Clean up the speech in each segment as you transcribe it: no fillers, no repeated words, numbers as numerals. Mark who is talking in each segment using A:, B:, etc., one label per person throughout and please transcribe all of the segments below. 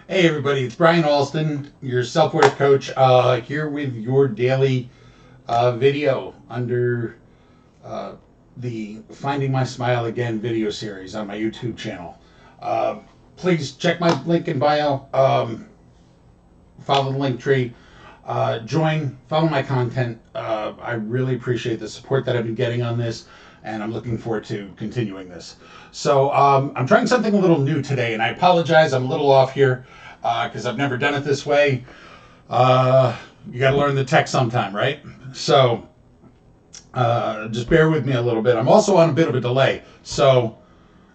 A: Hey everybody, it's Brian Alston, your self-worth coach, here with your daily video under uh, the Finding My Smile Again video series on my YouTube channel. Uh, Please check my link in bio, follow the link tree, join, follow my content. I really appreciate the support that I've been getting on this, and I'm looking forward to continuing this. So I'm trying something a little new today, and I apologize, I'm a little off here because I've never done it this way. You got to learn the tech sometime, right? So just bear with me a little bit. I'm also on a bit of a delay, so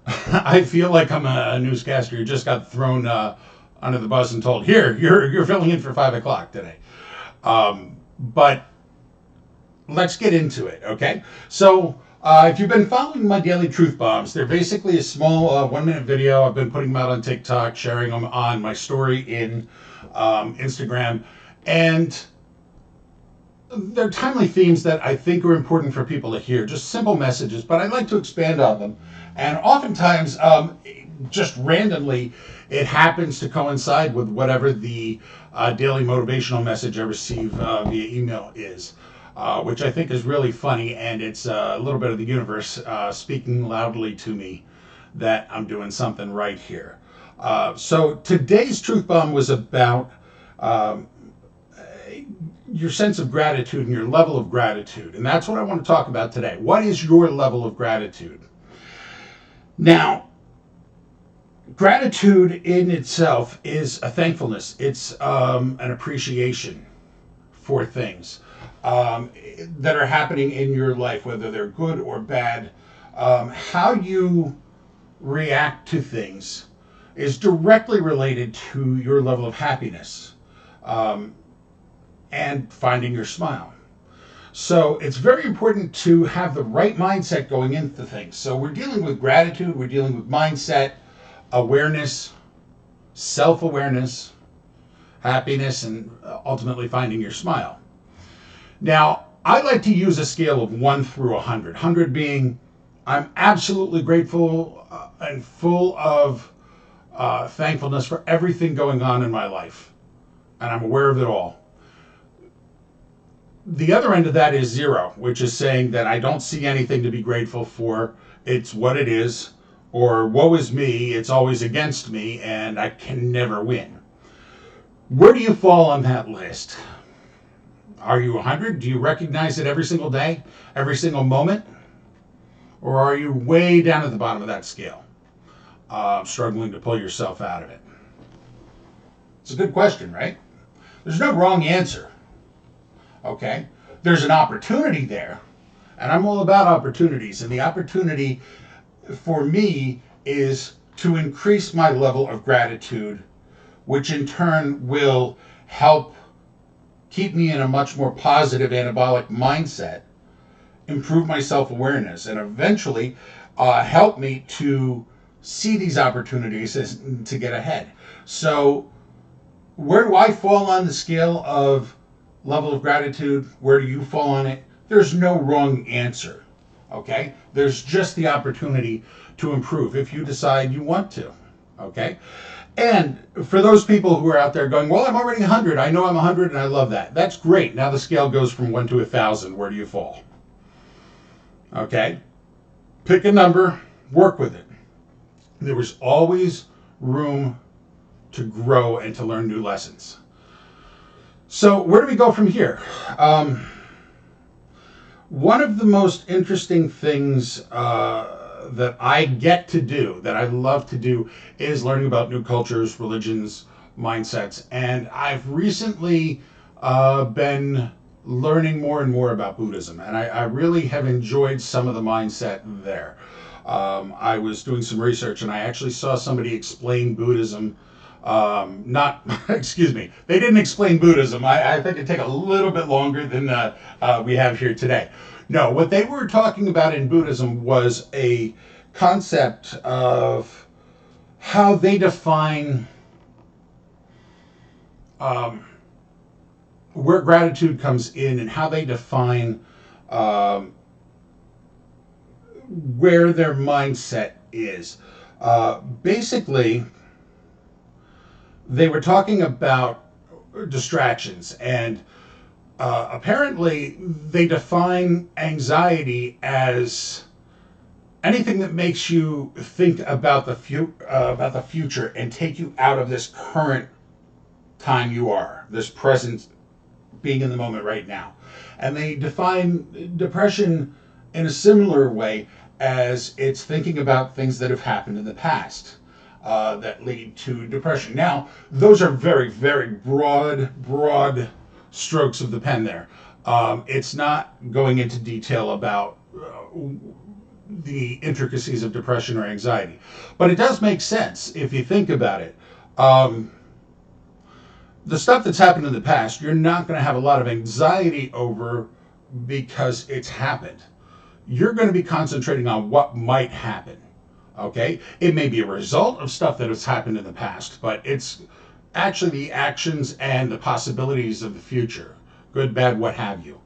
A: I feel like I'm a newscaster who just got thrown under the bus and told, "Here, you're filling in for 5 o'clock today." But let's get into it, okay? So if you've been following my daily truth bombs, they're basically a small 1 minute video. I've been putting them out on TikTok, sharing them on my story in Instagram, and they're timely themes that I think are important for people to hear. Just simple messages, but I'd like to expand on them. And oftentimes, just randomly, it happens to coincide with whatever the daily motivational message I receive via email is. Which I think is really funny, and it's a little bit of the universe speaking loudly to me that I'm doing something right here. So today's truth bomb was about your sense of gratitude and your level of gratitude, and that's what I want to talk about today. What is your level of gratitude? Now, gratitude in itself is a thankfulness. It's an appreciation for things that are happening in your life, whether they're good or bad. How you react to things is directly related to your level of happiness and finding your smile. So it's very important to have the right mindset going into things. So we're dealing with gratitude, we're dealing with mindset, awareness, self-awareness, happiness, and ultimately finding your smile. Now, I like to use a scale of 1 through 100. 100 being I'm absolutely grateful and full of thankfulness for everything going on in my life, and I'm aware of it all. The other end of that is 0, which is saying that I don't see anything to be grateful for. It's what it is, or woe is me, it's always against me, and I can never win. Where do you fall on that list? Are you 100? Do you recognize it every single day, every single moment? Or are you way down at the bottom of that scale, struggling to pull yourself out of it? It's a good question, right? There's no wrong answer, okay? There's an opportunity there, and I'm all about opportunities, and the opportunity for me is to increase my level of gratitude, which in turn will help keep me in a much more positive anabolic mindset, improve my self-awareness, and eventually help me to see these opportunities to get ahead. So where do I fall on the scale of level of gratitude? Where do you fall on it? There's no wrong answer, okay? There's just the opportunity to improve if you decide you want to, okay? And for those people who are out there going, well, I'm already 100. I know I'm 100 and I love that. That's great. Now the scale goes from 1 to 1,000. Where do you fall? Okay? Pick a number, work with it. There was always room to grow and to learn new lessons. So where do we go from here? One of the most interesting things that I get to do, that I love to do, is learning about new cultures, religions, mindsets. And I've recently been learning more and more about Buddhism, and I really have enjoyed some of the mindset there. I was doing some research, and I actually saw somebody explain Buddhism. Not, excuse me, they didn't explain Buddhism. I think it'd take a little bit longer than we have here today. No, what they were talking about in Buddhism was a concept of how they define where gratitude comes in, and how they define where their mindset is. Basically, they were talking about distractions, and apparently they define anxiety as anything that makes you think about the future and take you out of this current time you are, this present being in the moment right now. And they define depression in a similar way as it's thinking about things that have happened in the past that lead to depression. Now, those are very, very broad strokes of the pen there. It's not going into detail about the intricacies of depression or anxiety, but it does make sense if you think about it. The stuff that's happened in the past, you're not going to have a lot of anxiety over because it's happened. You're going to be concentrating on what might happen. Okay? It may be a result of stuff that has happened in the past, but it's actually the actions and the possibilities of the future, good, bad, what have you.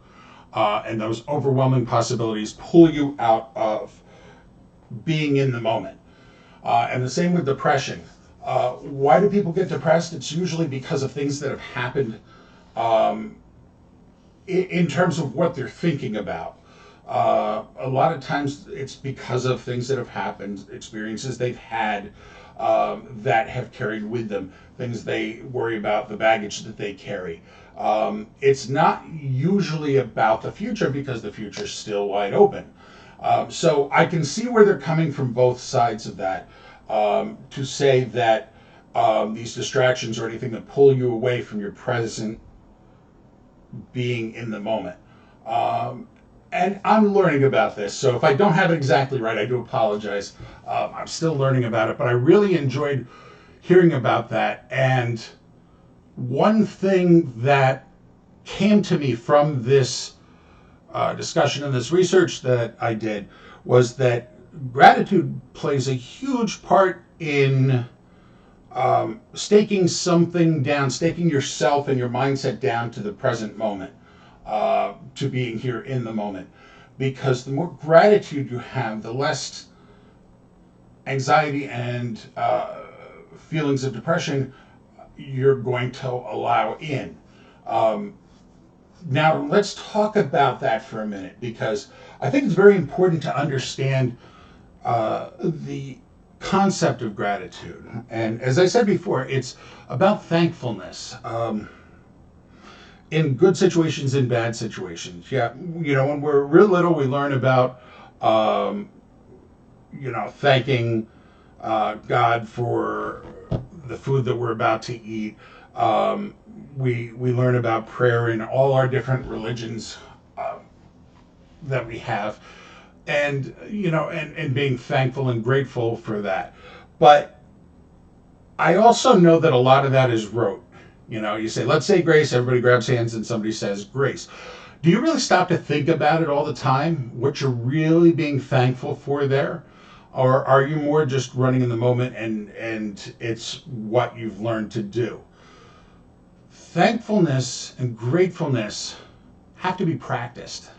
A: And those overwhelming possibilities pull you out of being in the moment. And the same with depression. Why do people get depressed? It's usually because of things that have happened in terms of what they're thinking about. A lot of times it's because of things that have happened, experiences they've had that have carried with them, things they worry about, the baggage that they carry. It's not usually about the future because the future's still wide open. So I can see where they're coming from both sides of that. To say that these distractions or anything that pull you away from your present being in the moment. And I'm learning about this, so if I don't have it exactly right, I do apologize. I'm still learning about it, but I really enjoyed hearing about that. And one thing that came to me from this discussion and this research that I did was that gratitude plays a huge part in staking something down, staking yourself and your mindset down to the present moment, to being here in the moment. Because the more gratitude you have, the less anxiety and feelings of depression you're going to allow in. Now, let's talk about that for a minute, because I think it's very important to understand the concept of gratitude. And as I said before, it's about thankfulness. In good situations, in bad situations. Yeah, when we're real little, we learn about, thanking God for the food that we're about to eat. We learn about prayer in all our different religions that we have. And and being thankful and grateful for that. But I also know that a lot of that is rote. You say, let's say grace, everybody grabs hands and somebody says grace. Do you really stop to think about it all the time, what you're really being thankful for there? Or are you more just running in the moment and it's what you've learned to do? Thankfulness and gratefulness have to be practiced.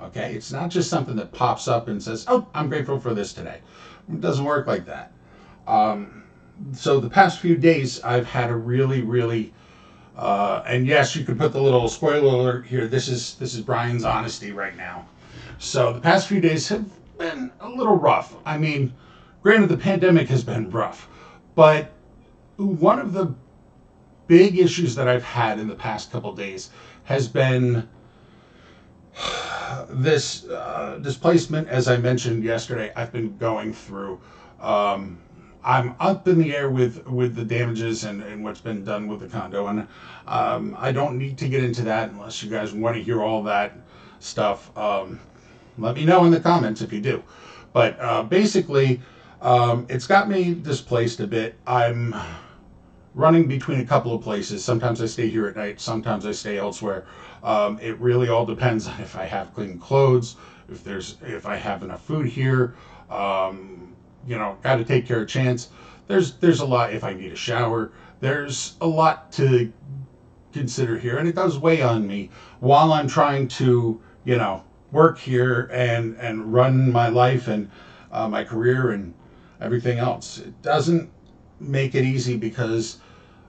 A: Okay, it's not just something that pops up and says, oh, I'm grateful for this today. It doesn't work like that. So the past few days, I've had a really, and yes, you can put the little spoiler alert here. This is Brian's honesty right now. So the past few days have been a little rough. I mean, granted, the pandemic has been rough, but one of the big issues that I've had in the past couple days has been this displacement, as I mentioned yesterday, I've been going through. I'm up in the air with the damages and what's been done with the condo, and I don't need to get into that unless you guys want to hear all that stuff. Let me know in the comments if you do. But basically, it's got me displaced a bit. I'm running between a couple of places. Sometimes I stay here at night, sometimes I stay elsewhere. It really all depends on if I have clean clothes, if I have enough food here. Got to take care of Chance. There's a lot. If I need a shower, there's a lot to consider here, and it does weigh on me while I'm trying to work here and run my life and my career and everything else. It doesn't make it easy because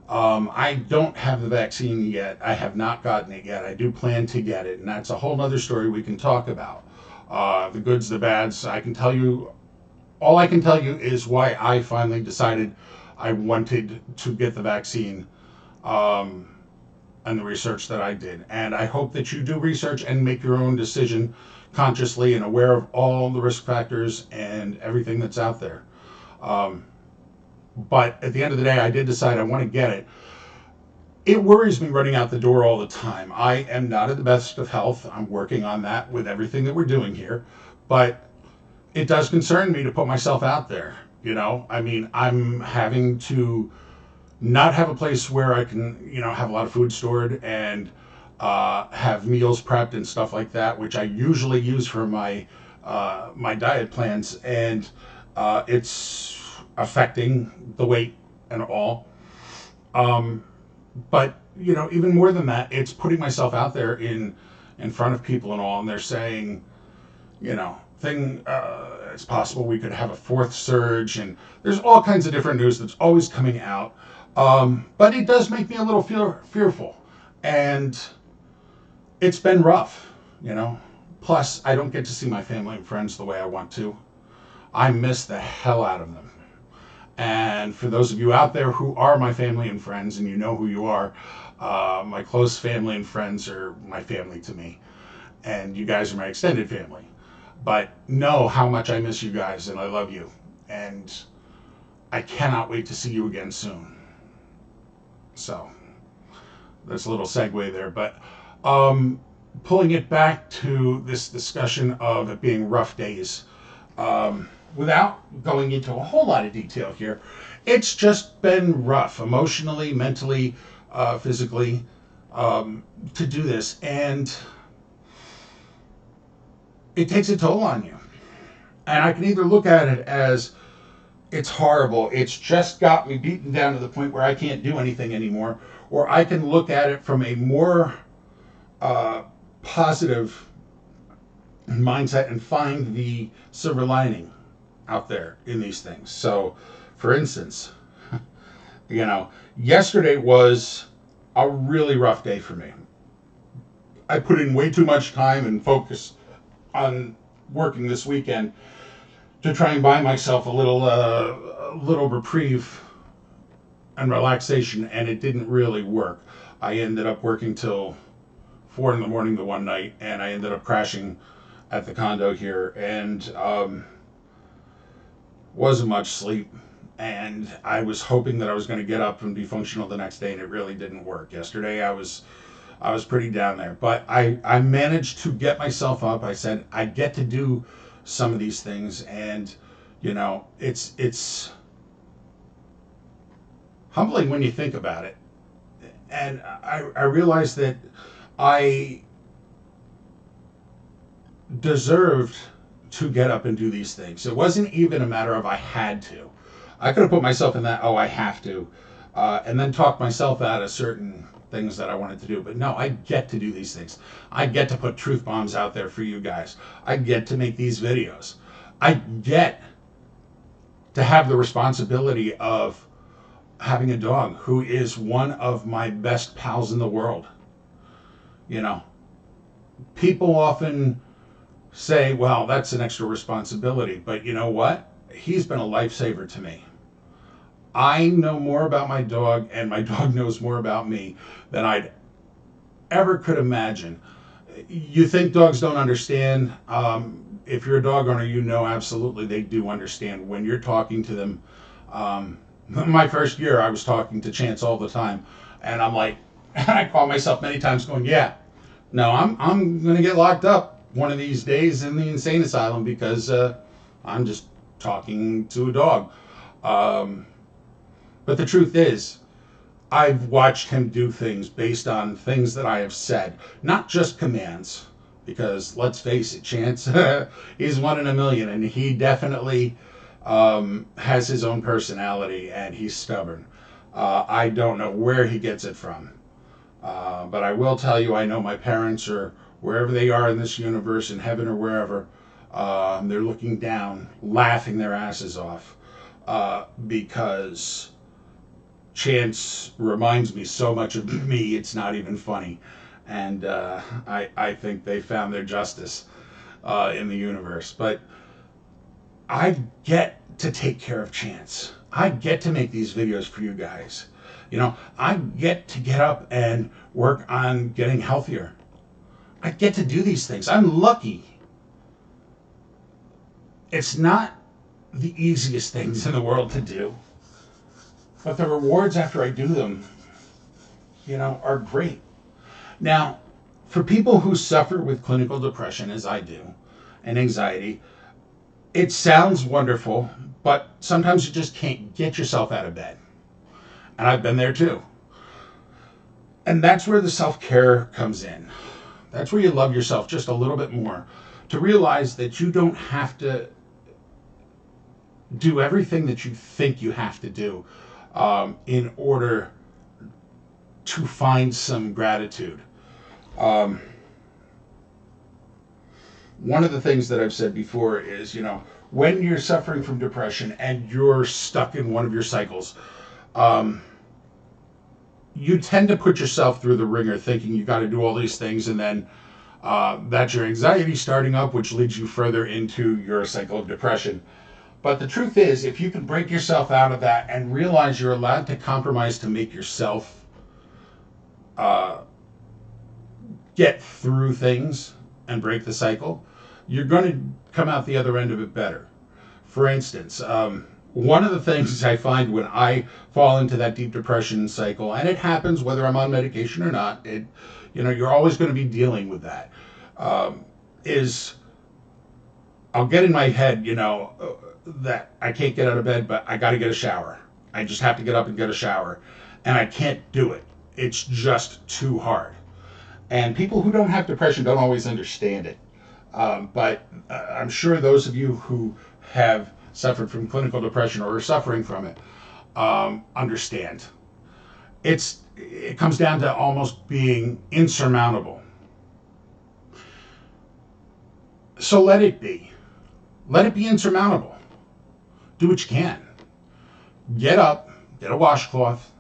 A: I don't have the vaccine yet. I have not gotten it yet. I do plan to get it, and that's a whole other story we can talk about. The goods, the bads. I can tell you, all I can tell you is why I finally decided I wanted to get the vaccine, um, and the research that I did. And I hope that you do research and make your own decision consciously and aware of all the risk factors and everything that's out there. Um, but at the end of the day, I did decide I want to get it. It worries me running out the door all the time. I am not at the best of health. I'm working on that with everything that we're doing here. But it does concern me to put myself out there. I mean, I'm having to not have a place where I can, have a lot of food stored and have meals prepped and stuff like that, which I usually use for my diet plans, and it's affecting the weight and all. Um, but even more than that, it's putting myself out there in front of people and all, and they're saying, it's possible we could have a fourth surge, and there's all kinds of different news that's always coming out. But it does make me a little fearful, and it's been rough. Plus, I don't get to see my family and friends the way I want to. I miss the hell out of them. And for those of you out there who are my family and friends, and you know who you are, my close family and friends are my family to me, and you guys are my extended family. But know how much I miss you guys, and I love you, and I cannot wait to see you again soon. So that's a little segue there, but pulling it back to this discussion of it being rough days, without going into a whole lot of detail here, it's just been rough emotionally, mentally, physically, to do this, and it takes a toll on you. And I can either look at it as it's horrible, it's just got me beaten down to the point where I can't do anything anymore, or I can look at it from a more positive mindset and find the silver lining out there in these things. So, for instance, yesterday was a really rough day for me. I put in way too much time and focus on working this weekend to try and buy myself a little reprieve and relaxation, and it didn't really work. I ended up working till 4 in the morning the one night, and I ended up crashing at the condo here, and wasn't much sleep. And I was hoping that I was going to get up and be functional the next day, and it really didn't work. Yesterday I was pretty down there, but I managed to get myself up. I said I get to do some of these things, and it's humbling when you think about it. And I realized that I deserved to get up and do these things. It wasn't even a matter of I had to. I could have put myself in that, I have to, and then talk myself out of certain things that I wanted to do. But no, I get to do these things. I get to put truth bombs out there for you guys. I get to make these videos. I get to have the responsibility of having a dog who is one of my best pals in the world. People often say, well, that's an extra responsibility. But you know what? He's been a lifesaver to me. I know more about my dog, and my dog knows more about me than I'd ever could imagine. You think dogs don't understand? If you're a dog owner, absolutely they do understand when you're talking to them. My first year, I was talking to Chance all the time, and I'm like, I caught myself many times going, yeah, no, I'm gonna get locked up one of these days in the insane asylum because I'm just talking to a dog. But the truth is, I've watched him do things based on things that I have said, not just commands. Because let's face it, Chance, he's 1 in a million, and he definitely has his own personality, and he's stubborn. I don't know where he gets it from. But I will tell you, I know my parents are wherever they are in this universe, in heaven or wherever, they're looking down, laughing their asses off, because Chance reminds me so much of me, it's not even funny. And I think they found their justice in the universe. But I get to take care of Chance. I get to make these videos for you guys. You know, I get to get up and work on getting healthier. I get to do these things. I'm lucky. It's not the easiest things in the world to do, but the rewards after I do them, you know, are great. Now, for people who suffer with clinical depression, as I do, and anxiety, it sounds wonderful, but sometimes you just can't get yourself out of bed. And I've been there too. And that's where the self-care comes in. That's where you love yourself just a little bit more. To realize that you don't have to do everything that you think you have to do in order to find some gratitude. One of the things that I've said before is, you know, when you're suffering from depression and you're stuck in one of your cycles, you tend to put yourself through the ringer thinking you got to do all these things, and then that's your anxiety starting up, which leads you further into your cycle of depression. But the truth is, if you can break yourself out of that and realize you're allowed to compromise to make yourself get through things and break the cycle, you're going to come out the other end of it better. For instance, one of the things I find when I fall into that deep depression cycle, and it happens whether I'm on medication or not, you know, you're always going to be dealing with that, is I'll get in my head, you know, that I can't get out of bed, but I got to get a shower. I just have to get up and get a shower. And I can't do it. It's just too hard. And people who don't have depression don't always understand it. But I'm sure those of you who have suffered from clinical depression or are suffering from it understand. It comes down to almost being insurmountable. So let it be. Let it be insurmountable. Do what you can. Get up, get a washcloth,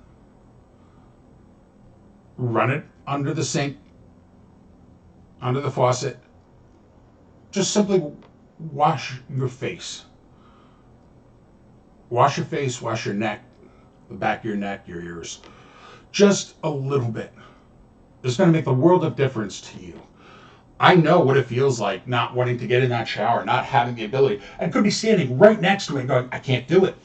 A: run it under the sink, under the faucet. Just simply wash your face. Wash your face, wash your neck, the back of your neck, your ears. Just a little bit. It's going to make the world of difference to you. I know what it feels like not wanting to get in that shower, not having the ability. I could be standing right next to it and going, I can't do it.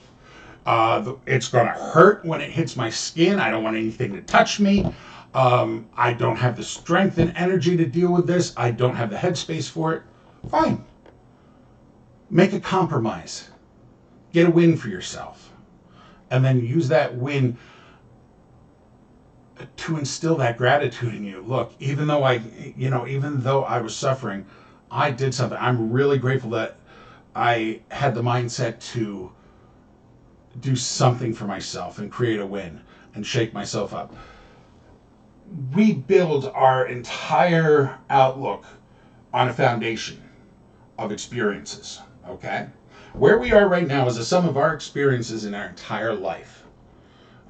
A: It's going to hurt when it hits my skin. I don't want anything to touch me. I don't have the strength and energy to deal with this. I don't have the headspace for it. Fine. Make a compromise. Get a win for yourself. And then use that win to instill that gratitude in you. Look, even though I was suffering, I did something. I'm really grateful that I had the mindset to do something for myself and create a win and shake myself up. We build our entire outlook on a foundation of experiences, okay? Where we are right now is the sum of our experiences in our entire life.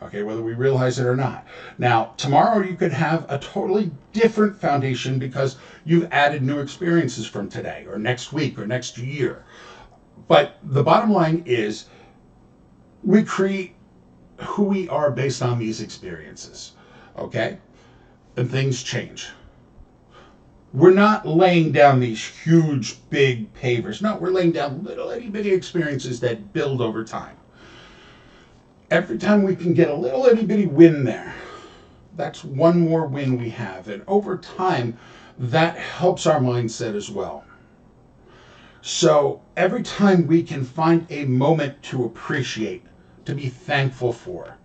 A: Okay, whether we realize it or not. Now, tomorrow you could have a totally different foundation because you've added new experiences from today or next week or next year. But the bottom line is we create who we are based on these experiences. Okay? And things change. We're not laying down these huge, big pavers. No, we're laying down little itty-bitty experiences that build over time. Every time we can get a little itty-bitty win there, that's one more win we have. And over time, that helps our mindset as well. So every time we can find a moment to appreciate, to be thankful for,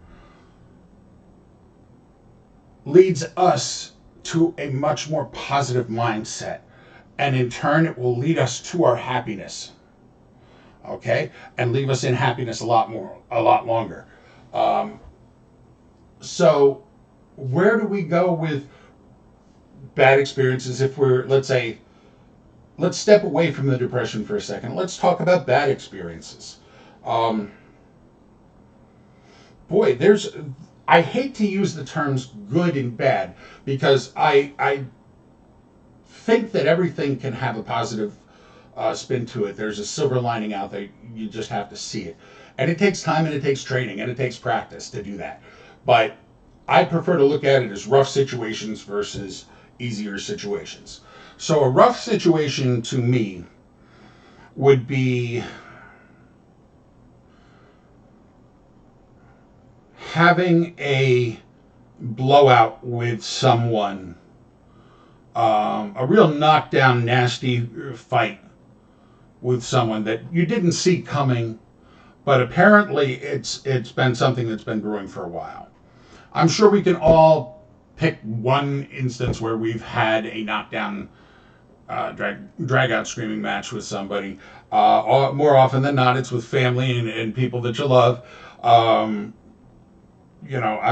A: leads us to a much more positive mindset. And in turn, it will lead us to our happiness. Okay? And leave us in happiness a lot longer. So where do we go with bad experiences if let's step away from the depression for a second. Let's talk about bad experiences. boy, I hate to use the terms good and bad because I think that everything can have a positive spin to it. There's a silver lining out there. You just have to see it. And it takes time and it takes training and it takes practice to do that. But I prefer to look at it as rough situations versus easier situations. So a rough situation to me would be having a blowout with someone, a real knockdown, nasty fight with someone that you didn't see coming, but apparently it's been something that's been brewing for a while. I'm sure we can all pick one instance where we've had a knockdown, drag out screaming match with somebody. More often than not, it's with family and people that you love. I'm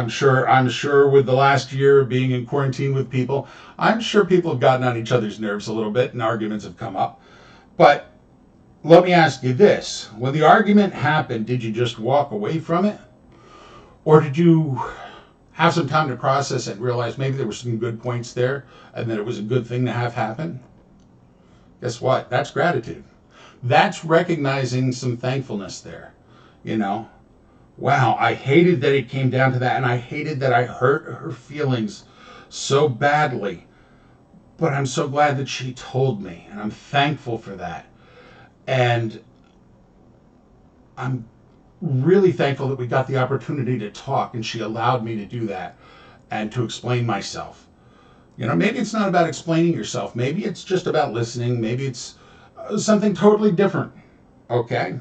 A: sure with the last year being in quarantine with people, I'm sure people have gotten on each other's nerves a little bit and arguments have come up. But let me ask you this. When the argument happened, did you just walk away from it? Or did you have some time to process it and realize maybe there were some good points there and that it was a good thing to have happen? Guess what? That's gratitude. That's recognizing some thankfulness there. Wow, I hated that it came down to that, and I hated that I hurt her feelings so badly. But I'm so glad that she told me, and I'm thankful for that. And I'm really thankful that we got the opportunity to talk, and she allowed me to do that and to explain myself. Maybe it's not about explaining yourself. Maybe it's just about listening. Maybe it's something totally different. Okay?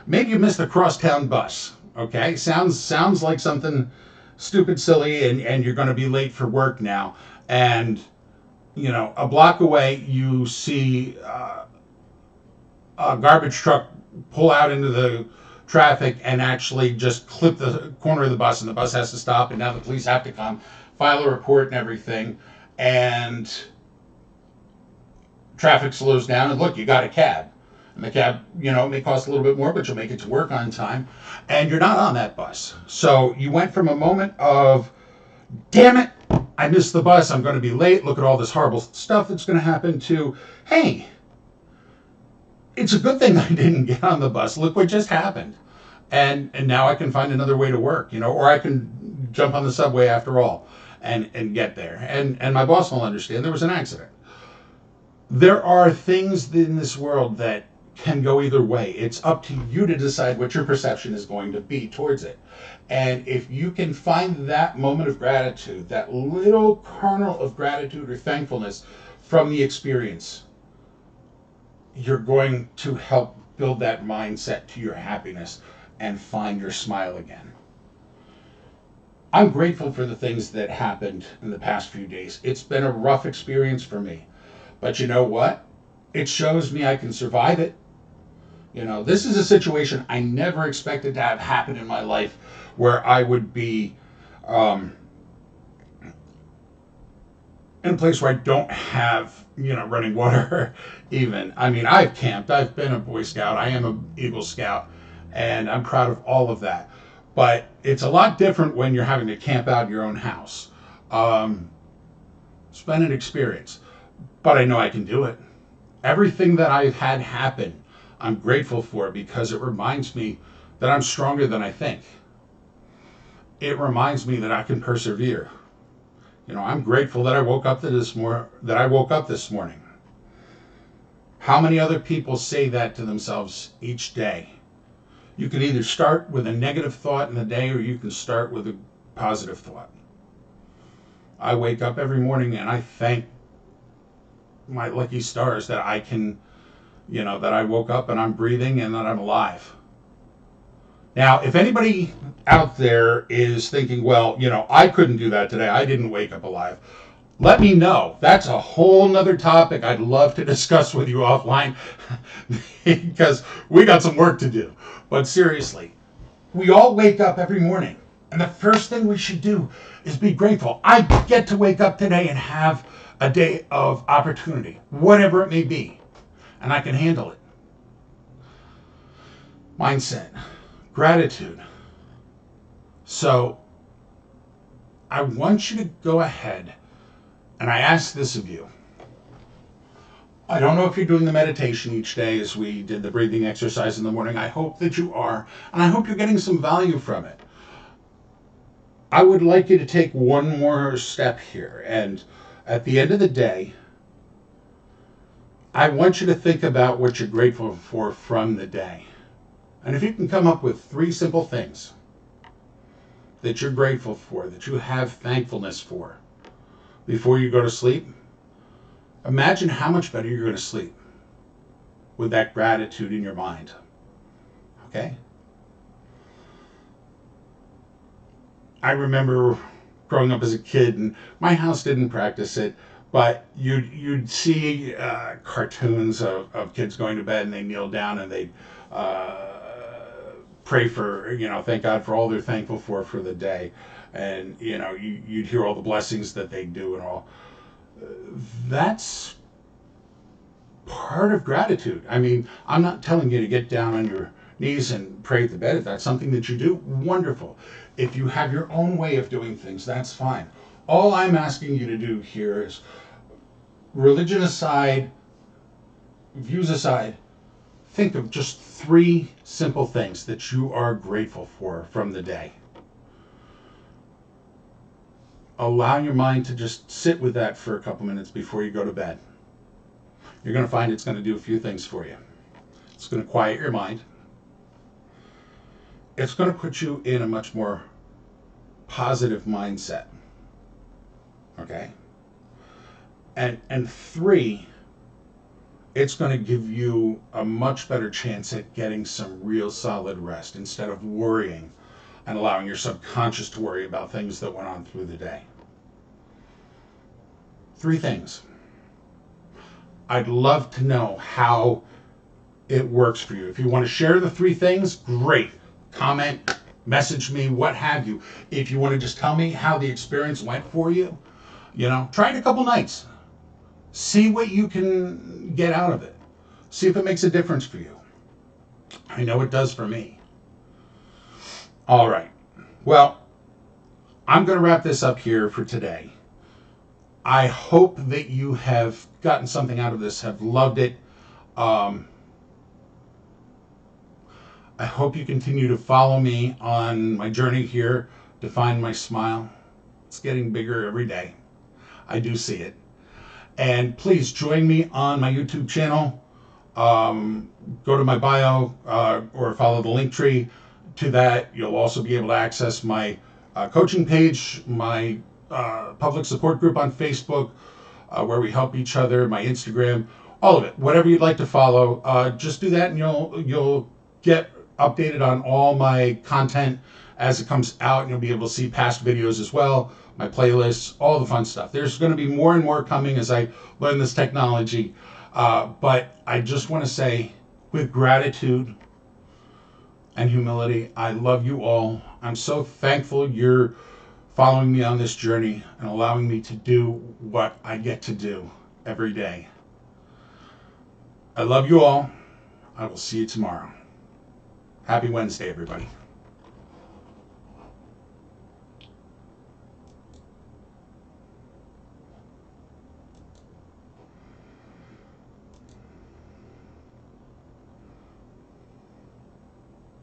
A: Maybe you missed the crosstown bus. Okay, sounds like something stupid, silly, and you're going to be late for work now. And a block away, you see a garbage truck pull out into the traffic and actually just clip the corner of the bus, and the bus has to stop. And now the police have to come, file a report, and everything. And traffic slows down, and look, you got a cab. And the cab, may cost a little bit more, but you'll make it to work on time. And you're not on that bus. So you went from a moment of, damn it, I missed the bus, I'm going to be late, look at all this horrible stuff that's going to happen, to, hey, it's a good thing I didn't get on the bus. Look what just happened. And now I can find another way to work, or I can jump on the subway after all and get there. And my boss will understand there was an accident. There are things in this world that can go either way. It's up to you to decide what your perception is going to be towards it. And if you can find that moment of gratitude, that little kernel of gratitude or thankfulness from the experience, you're going to help build that mindset to your happiness and find your smile again. I'm grateful for the things that happened in the past few days. It's been a rough experience for me. But you know what? It shows me I can survive it. This is a situation I never expected to have happen in my life, where I would be in a place where I don't have, running water even. I mean, I've camped. I've been a Boy Scout. I am an Eagle Scout. And I'm proud of all of that. But it's a lot different when you're having to camp out in your own house. It's been an experience. But I know I can do it. Everything that I've had happen, I'm grateful for, because it reminds me that I'm stronger than I think. It reminds me that I can persevere. I'm grateful that I woke up this morning. How many other people say that to themselves each day? You can either start with a negative thought in the day, or you can start with a positive thought. I wake up every morning and I thank my lucky stars that I can, that I woke up and I'm breathing and that I'm alive. Now, if anybody out there is thinking, well, I couldn't do that today, I didn't wake up alive, let me know. That's a whole nother topic I'd love to discuss with you offline because we got some work to do. But seriously, we all wake up every morning, and the first thing we should do is be grateful. I get to wake up today and have a day of opportunity, whatever it may be, and I can handle it. Mindset, gratitude, So I want you to go ahead, and I ask this of you. I don't know if you're doing the meditation each day as we did the breathing exercise in the morning. I hope that you are, and I hope you're getting some value from it. I would like you to take one more step here, and at the end of the day, I want you to think about what you're grateful for from the day. And if you can come up with 3 simple things that you're grateful for, that you have thankfulness for, before you go to sleep, imagine how much better you're going to sleep with that gratitude in your mind. Okay? I remember growing up as a kid, and my house didn't practice it, but you'd see cartoons of kids going to bed, and they kneel down and they pray for, thank God for all they're thankful for the day. And, you'd hear all the blessings that they do and all. That's part of gratitude. I mean, I'm not telling you to get down on your knees and pray at the bed. If that's something that you do, wonderful. If you have your own way of doing things, that's fine. All I'm asking you to do here is, religion aside, views aside, think of just 3 simple things that you are grateful for from the day. Allow your mind to just sit with that for a couple minutes before you go to bed. You're going to find it's going to do a few things for you. It's going to quiet your mind. It's going to put you in a much more positive mindset. Okay? And 3, it's going to give you a much better chance at getting some real solid rest instead of worrying and allowing your subconscious to worry about things that went on through the day. 3 things. I'd love to know how it works for you. If you want to share the 3 things, great. Comment, message me, what have you. If you want to just tell me how the experience went for you, try it a couple nights. See what you can get out of it. See if it makes a difference for you. I know it does for me. All right. Well, I'm going to wrap this up here for today. I hope that you have gotten something out of this, have loved it. I hope you continue to follow me on my journey here to find my smile. It's getting bigger every day. I do see it. And please join me on my YouTube channel. Go to my bio or follow the link tree to that. You'll also be able to access my coaching page, my public support group on Facebook, where we help each other, my Instagram, all of it. Whatever you'd like to follow, just do that, and you'll get updated on all my content as it comes out, and you'll be able to see past videos as well, my playlists, all the fun stuff. There's going to be more and more coming as I learn this technology, but I just want to say, with gratitude and humility, I love you all. I'm so thankful you're following me on this journey and allowing me to do what I get to do every day. I love you all. I will see you tomorrow. Happy Wednesday, everybody.